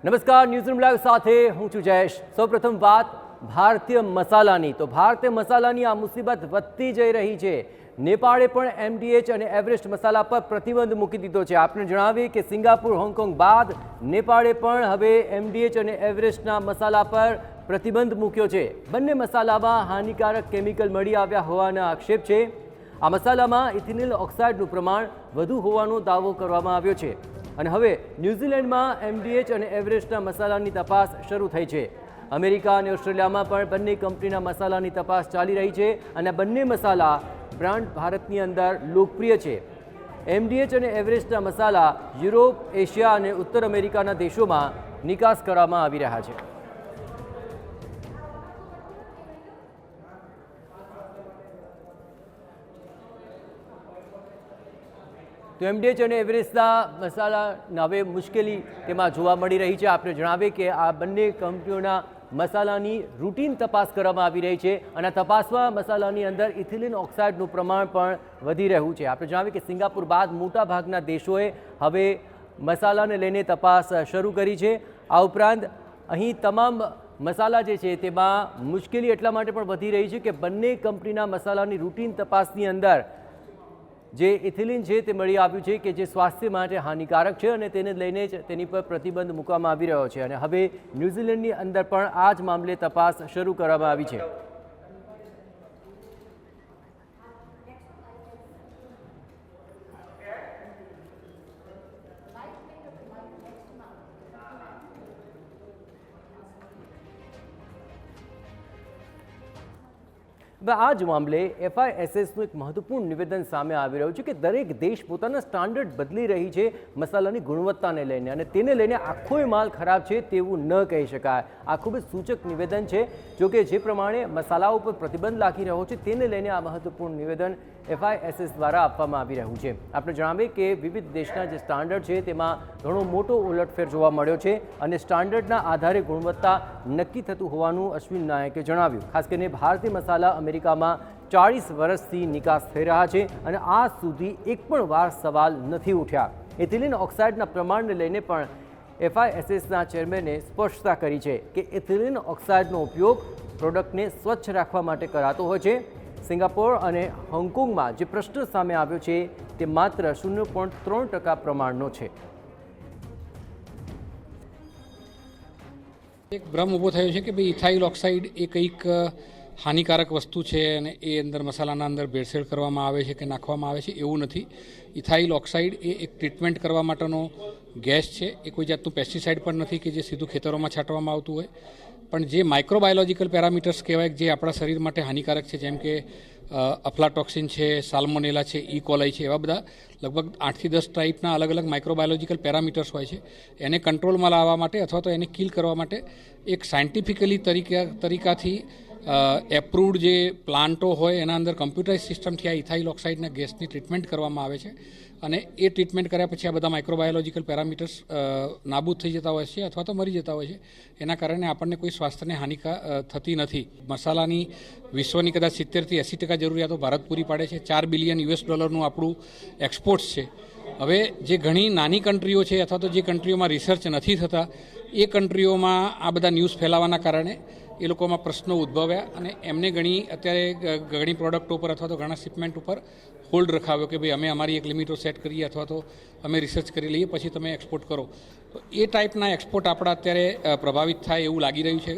નમસ્કાર, newsroom live સાથે હું છું જયેશ। સૌપ્રથમ વાત ભારતીય મસાલાની, તો ભારતીય મસાલાની આ મુસીબત વધતી જઈ રહી છે। નેપાળે પણ એમડીએચ અને એવરેસ્ટ મસાલા પર પ્રતિબંધ મૂકી દીધો છે। આપને જણાવીએ કે સિંગાપુર, હોંગકોંગ બાદ નેપાળે પણ હવે એમડીએચ અને એવરેસ્ટના મસાલા પર પ્રતિબંધ મૂક્યો છે। બંને મસાલામાં હાનિકારક કેમિકલ મળી આવ્યા હોવાના આક્ષેપ છે। આ મસાલામાં ઇથિનિલ ઓક્સાઇડનું પ્રમાણ વધુ હોવાનો દાવો કરવામાં આવ્યો છે અને હવે ન્યૂઝીલેન્ડમાં એમડીએચ અને એવરેસ્ટના મસાલાની તપાસ શરૂ થઈ છે। અમેરિકા અને ઓસ્ટ્રેલિયામાં પણ બંને કંપનીના મસાલાની તપાસ ચાલી રહી છે અને બંને મસાલા બ્રાન્ડ ભારતની અંદર લોકપ્રિય છે। એમડીએચ અને એવરેસ્ટના મસાલા યુરોપ, એશિયા અને ઉત્તર અમેરિકાના દેશોમાં નિકાસ કરવામાં આવી રહ્યા છે। તો એમડીએચ અને એવરેસ્ટના મસાલા હવે મુશ્કેલી તેમાં જોવા મળી રહી છે। આપણે જણાવીએ કે આ બંને કંપનીઓના મસાલાની રૂટીન તપાસ કરવામાં આવી રહી છે અને તપાસમાં મસાલાની અંદર ઇથિલિન ઓક્સાઇડનું પ્રમાણ પણ વધી રહ્યું છે। આપણે જણાવીએ કે સિંગાપુર બાદ મોટાભાગના દેશોએ હવે મસાલાને લઈને તપાસ શરૂ કરી છે। આ ઉપરાંત અહીં તમામ મસાલા જે છે તેમાં મુશ્કેલી એટલા માટે પણ વધી રહી છે કે બંને કંપનીના મસાલાની રૂટીન તપાસની અંદર જે ઇથિલિન છે તે મળી આવ્યું છે કે જે સ્વાસ્થ્ય માટે હાનિકારક છે અને તેને લઈને જ તેની પર પ્રતિબંધ મૂકવામાં આવી રહ્યો છે અને હવે ન્યૂઝીલેન્ડની અંદર પણ આ જ મામલે તપાસ શરૂ કરવામાં આવી છે। આ જ મામલે એફઆઈએસએસનું એક મહત્વપૂર્ણ નિવેદન સામે આવી રહ્યું છે કે દરેક દેશ પોતાના સ્ટાન્ડર્ડ બદલી રહી છે મસાલાની ગુણવત્તાને લઈને અને તેને લઈને આખોય માલ ખરાબ છે તેવું ન કહી શકાય। આ ખૂબ જ સૂચક નિવેદન છે। જોકે જે પ્રમાણે મસાલાઓ પર પ્રતિબંધ લાગી રહ્યો છે તેને લઈને આ મહત્વપૂર્ણ નિવેદન એફઆઈએસએસ દ્વારા આપવામાં આવી રહ્યું છે। આપણે જણાવીએ કે વિવિધ દેશના જે સ્ટાન્ડર્ડ છે તેમાં ઘણો મોટો ઉલટફેર જોવા મળ્યો છે અને સ્ટાન્ડર્ડના આધારે ગુણવત્તા નક્કી થતું હોવાનું અશ્વિન નાયકે જણાવ્યું। ખાસ કરીને ભારતીય મસાલા અમેરિકામાં 40 વર્ષથી નિકાસ થઈ રહ્યા છે અને આજ સુધી એક પણ વાર સવાલ નથી ઉઠ્યા। ઇથિલિન ઓક્સાઇડના પ્રમાણને લઈને પણ એફઆઈએસએસના ચેરમેને સ્પષ્ટતા કરી છે કે ઇથિલિન ઓક્સાઇડનો ઉપયોગ પ્રોડક્ટને સ્વચ્છ રાખવા માટે કરાતો હોય છે। સિંગાપોર અને હોંગકોંગમાં જે પ્રશ્ન સામે આવ્યો છે તે માત્ર 0.3% પ્રમાણનો છે। એક ભ્રમ ઊભો થયો છે કે ભાઈ ઇથાઇલ ઓક્સાઇડ એ કંઈક હાનિકારક વસ્તુ છે અને એ અંદર મસાલાના અંદર ભેળસેળ કરવામાં આવે છે કે નાખવામાં આવે છે, એવું નથી। ઇથાઇલ ઓક્સાઇડ એ એક ટ્રીટમેન્ટ કરવા માટેનો ગેસ છે। એ કોઈ જાતનું પેસ્ટિસાઇડ પણ નથી કે જે સીધું ખેતરોમાં છાંટવામાં આવતું હોય, પણ જે માઇક્રોબાયોલોજીકલ પેરામીટર્સ કહેવાય જે આપણા શરીર માટે હાનિકારક છે, જેમ કે અફ્લાટોક્સિન છે, સાલ્મોનેલા છે, ઈ કોલાઈ છે, એવા બધા લગભગ 8 થી 10 ટાઈપના અલગ અલગ માઇક્રોબાયોલોજીકલ પેરામીટર્સ હોય છે। એને કંટ્રોલમાં લાવવા માટે અથવા તો એને કિલ કરવા માટે એક સાયન્ટિફિકલી તરીકાથી એપ્રુવડ જે પ્લાન્ટો હોય એના અંદર કમ્પ્યુટરાઇઝ સિસ્ટમથી આ ઇથાઇલ ઓક્સાઇડના ગેસની ટ્રીટમેન્ટ કરવામાં આવે છે અને એ ટ્રીટમેન્ટ કર્યા પછી આ બધા માઇક્રોબાયોલોજીકલ પેરામીટર્સ નાબૂદ થઈ જતા હોય છે અથવા તો મરી જતા હોય છે। એના કારણે આપણને કોઈ સ્વાસ્થ્યને હાનિ થતી નથી। મસાલાની વિશ્વની કદાચ 70 થી 80% જરૂરિયાતો ભારત પૂરી પાડે છે। $4 બિલિયન આપણું એક્સપોર્ટ્સ છે। હવે જે ઘણી નાની કન્ટ્રીઓ છે અથવા તો જે કન્ટ્રીઓમાં રિસર્ચ નથી થતા એ કન્ટ્રીઓમાં આ બધા ન્યૂઝ ફેલાવાના કારણે એ લોકોમાં પ્રશ્નો ઉદ્ભવ્યા અને એમને અત્યારે ઘણી પ્રોડક્ટો પર અથવા તો ઘણા શિપમેન્ટ ઉપર હોલ્ડ રખાવ્યો કે ભાઈ અમે અમારી એક લિમિટો સેટ કરીએ અથવા તો અમે રિસર્ચ કરી લઈએ પછી તમે એક્સપોર્ટ કરો। તો એ ટાઈપના એક્સપોર્ટ આપણા અત્યારે પ્રભાવિત થાય એવું લાગી રહ્યું છે।